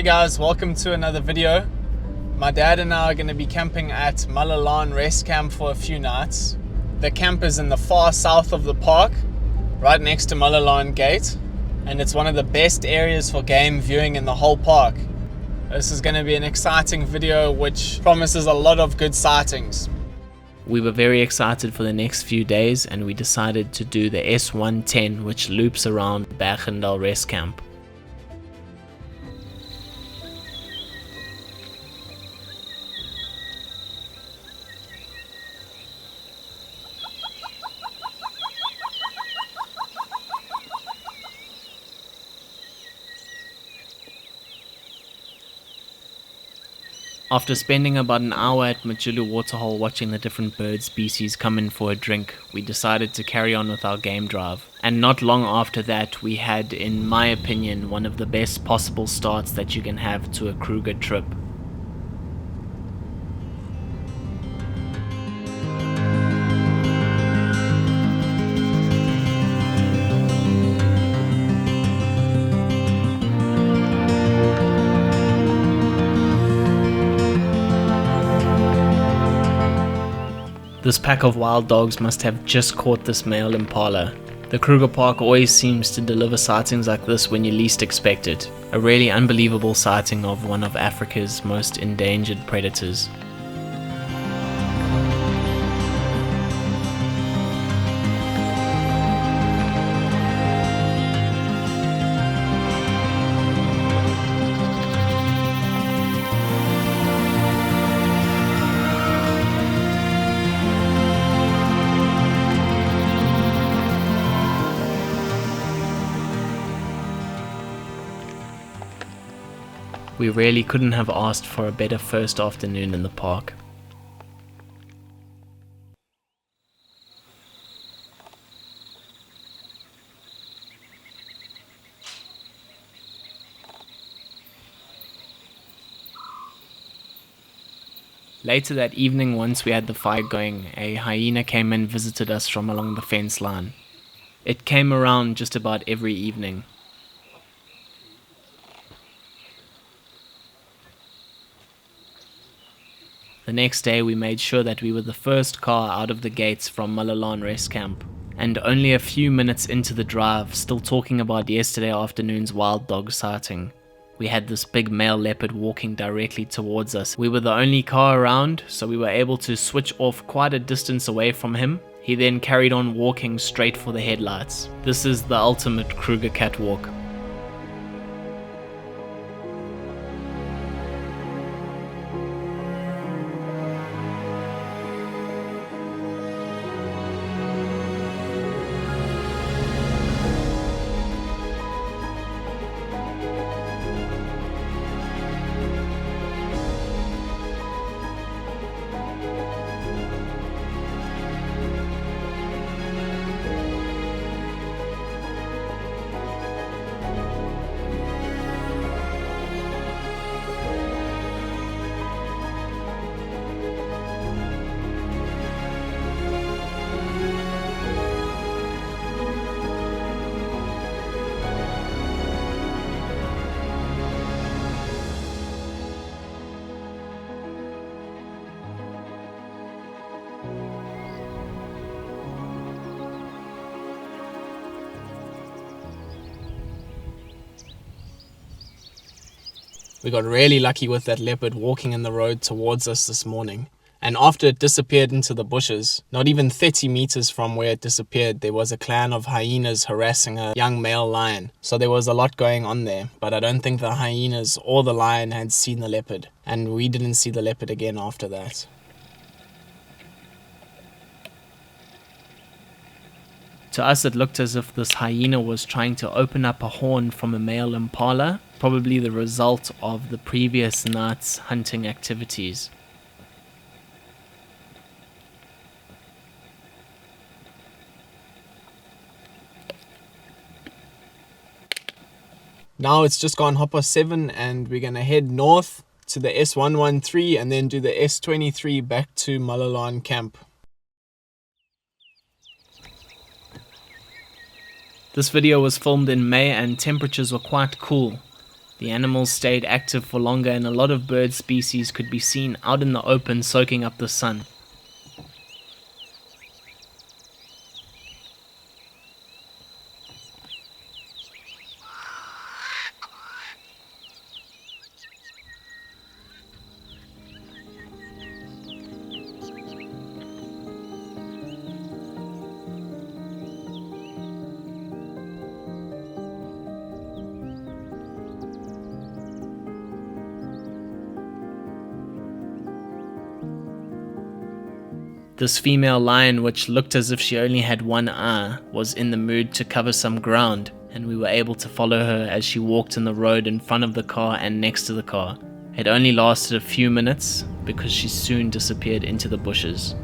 Hey guys, welcome to another video. My dad and I are going to be camping at Malelane Rest Camp for a few nights. The camp is in the far south of the park, right next to Malelane Gate, and it's one of the best areas for game viewing in the whole park. This is going to be an exciting video which promises a lot of good sightings. We were very excited for the next few days and we decided to do the S110 which loops around Birdlife Rest Camp. After spending about an hour at Majulu Waterhole watching the different bird species come in for a drink, we decided to carry on with our game drive. And not long after that, we had, in my opinion, one of the best possible starts that you can have to a Kruger trip. This pack of wild dogs must have just caught this male impala. The Kruger Park always seems to deliver sightings like this when you least expect it. A really unbelievable sighting of one of Africa's most endangered predators. We really couldn't have asked for a better first afternoon in the park. Later that evening, once we had the fire going, a hyena came and visited us from along the fence line. It came around just about every evening. The next day we made sure that we were the first car out of the gates from Malelane Rest Camp, and only a few minutes into the drive, still talking about yesterday afternoon's wild dog sighting, we had this big male leopard walking directly towards us. We were the only car around, so we were able to switch off quite a distance away from him. He then carried on walking straight for the headlights. This is the ultimate Kruger catwalk. We got really lucky with that leopard walking in the road towards us this morning. And after it disappeared into the bushes, not even 30 meters from where it disappeared, there was a clan of hyenas harassing a young male lion. So there was a lot going on there, but I don't think the hyenas or the lion had seen the leopard. And we didn't see the leopard again after that. To us it looked as if this hyena was trying to open up a horn from a male impala, probably the result of the previous night's hunting activities. Now it's just gone 7:30 and we're going to head north to the S113 and then do the S23 back to Malelane Camp. This video was filmed in May and temperatures were quite cool. The animals stayed active for longer and a lot of bird species could be seen out in the open soaking up the sun. This female lion, which looked as if she only had one eye, was in the mood to cover some ground, and we were able to follow her as she walked in the road in front of the car and next to the car. It only lasted a few minutes because she soon disappeared into the bushes.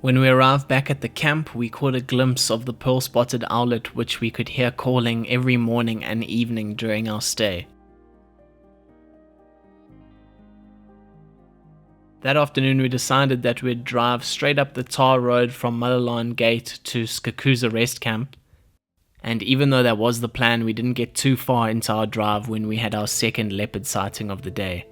When we arrived back at the camp, we caught a glimpse of the pearl-spotted owlet which we could hear calling every morning and evening during our stay. That afternoon we decided that we'd drive straight up the tar road from Malelane Gate to Skukuza Rest Camp, and even though that was the plan, we didn't get too far into our drive when we had our second leopard sighting of the day.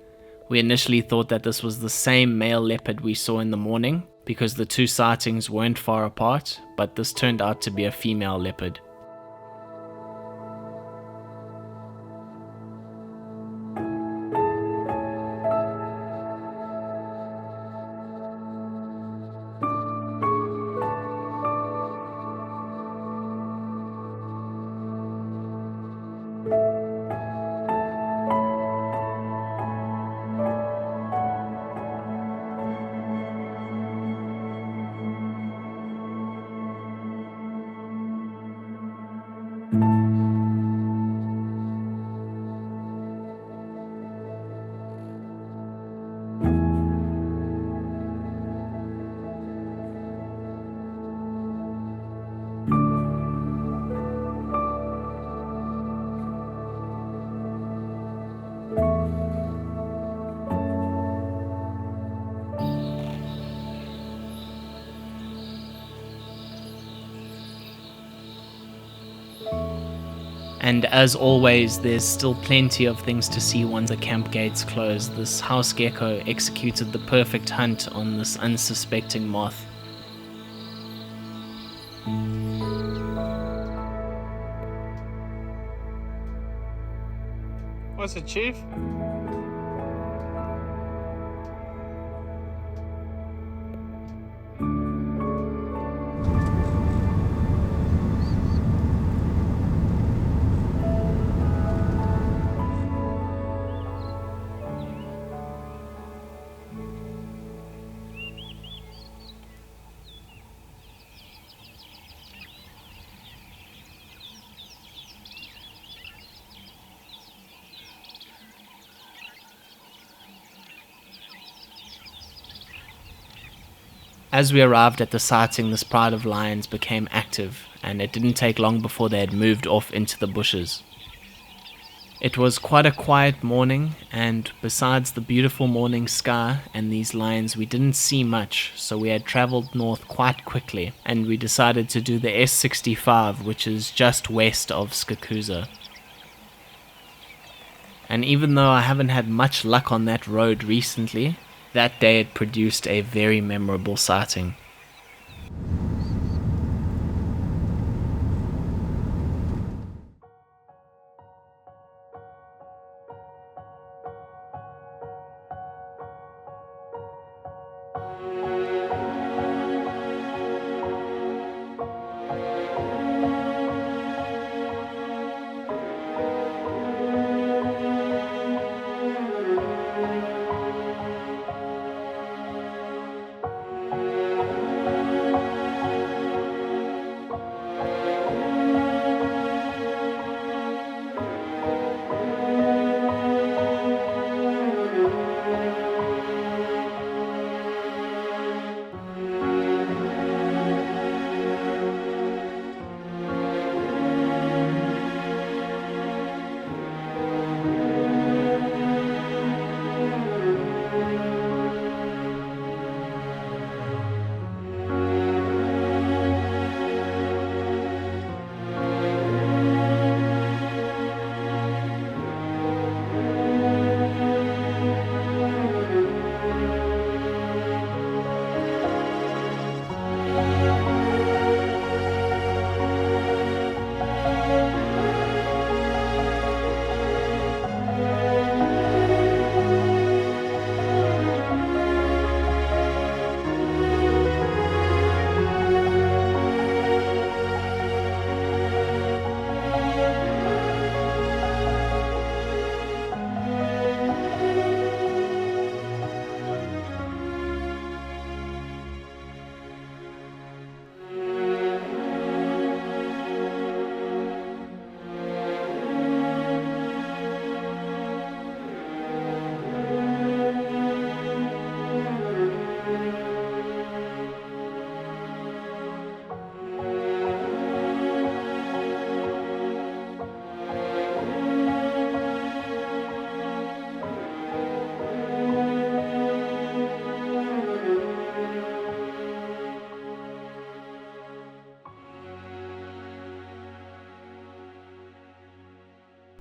We initially thought that this was the same male leopard we saw in the morning, because the two sightings weren't far apart, but this turned out to be a female leopard. And as always, there's still plenty of things to see once the camp gates close. This house gecko executed the perfect hunt on this unsuspecting moth. What's it, Chief? As we arrived at the sighting, this pride of lions became active, and it didn't take long before they had moved off into the bushes. It was quite a quiet morning, and besides the beautiful morning sky and these lions, we didn't see much, so we had traveled north quite quickly, and we decided to do the S65, which is just west of Skukuza. And even though I haven't had much luck on that road recently, that day it produced a very memorable sighting.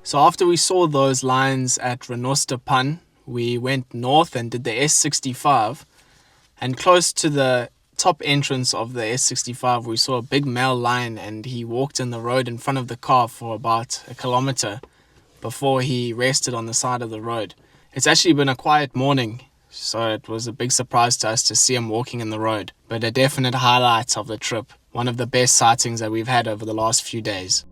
So after we saw those lions at Rhinos, we went north and did the S65, and close to the top entrance of the S65 we saw a big male lion, and he walked in the road in front of the car for about a kilometer before he rested on the side of the road. It's actually been a quiet morning, so it was a big surprise to us to see him walking in the road, but a definite highlight of the trip, one of the best sightings that we've had over the last few days.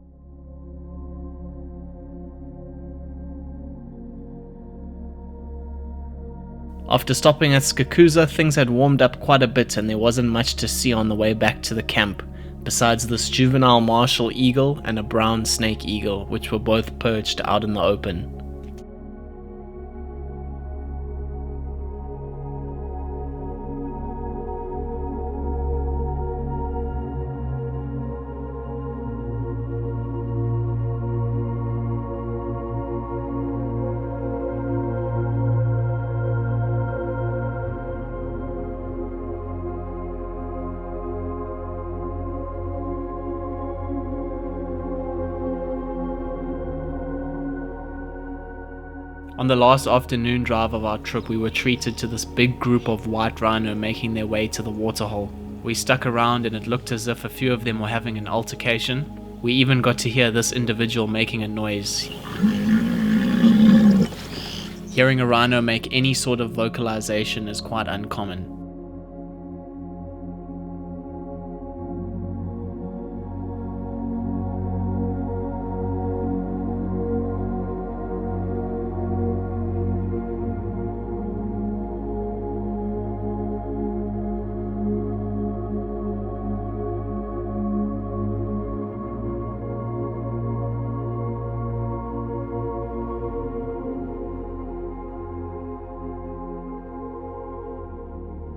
After stopping at Skukuza, things had warmed up quite a bit and there wasn't much to see on the way back to the camp, besides this juvenile martial eagle and a brown snake eagle, which were both perched out in the open. On the last afternoon drive of our trip, we were treated to this big group of white rhino making their way to the waterhole. We stuck around and it looked as if a few of them were having an altercation. We even got to hear this individual making a noise. Hearing a rhino make any sort of vocalization is quite uncommon.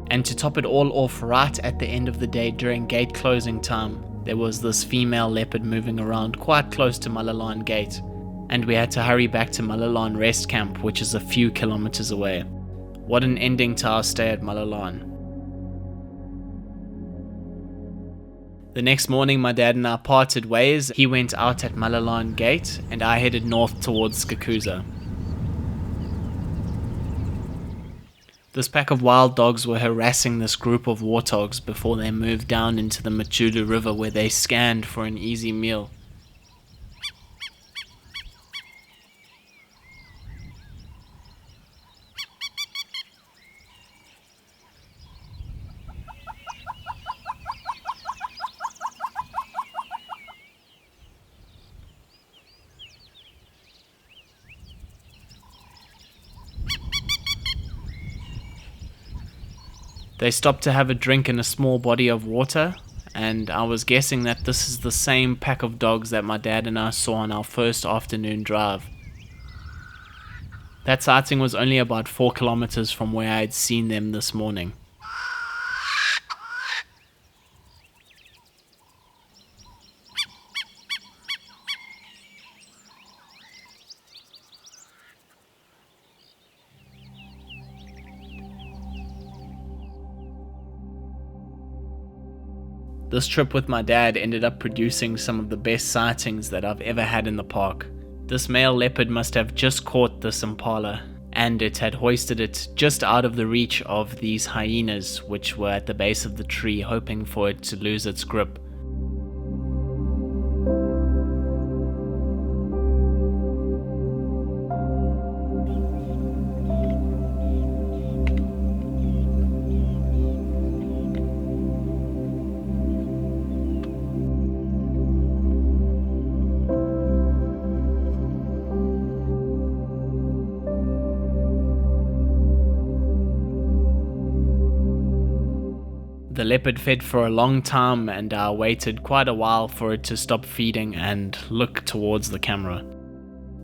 And to top it all off, right at the end of the day during gate closing time, there was this female leopard moving around quite close to Malelane Gate, and we had to hurry back to Malelane Rest Camp, which is a few kilometers away. What an ending to our stay at Malelane. The next morning my dad and I parted ways. He went out at Malelane Gate and I headed north towards Skukuza. This pack of wild dogs were harassing this group of warthogs before they moved down into the Majulu River, where they scanned for an easy meal. They stopped to have a drink in a small body of water, and I was guessing that this is the same pack of dogs that my dad and I saw on our first afternoon drive. That sighting was only about 4 kilometers from where I had seen them this morning. This trip with my dad ended up producing some of the best sightings that I've ever had in the park. This male leopard must have just caught this impala, and it had hoisted it just out of the reach of these hyenas, which were at the base of the tree hoping for it to lose its grip. The leopard fed for a long time, and I waited quite a while for it to stop feeding and look towards the camera.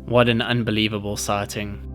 What an unbelievable sighting.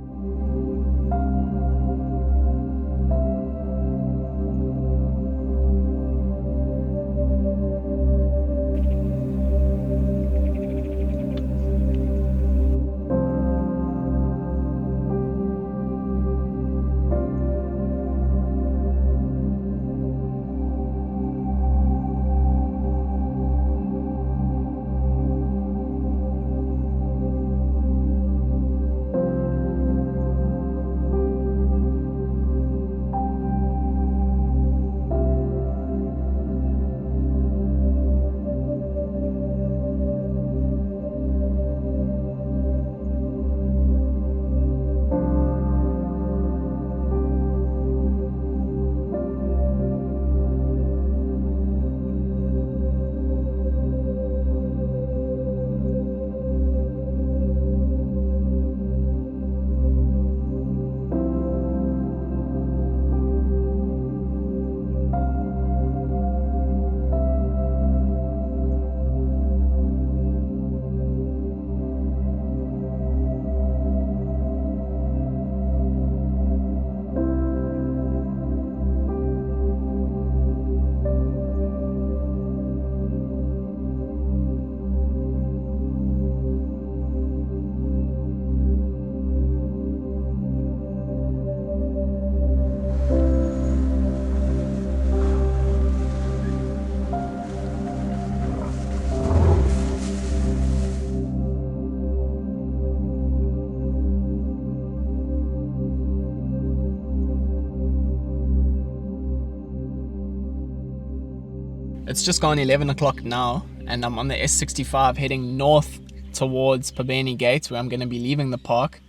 It's just gone 11 o'clock now, and I'm on the S65 heading north towards Pabeni Gate, where I'm going to be leaving the park.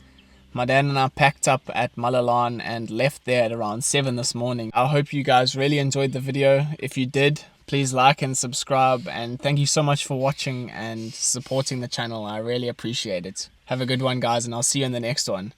My dad and I packed up at Malelane and left there at around 7 this morning. I hope you guys really enjoyed the video. If you did, please like and subscribe, and thank you so much for watching and supporting the channel. I really appreciate it. Have a good one, guys, and I'll see you in the next one.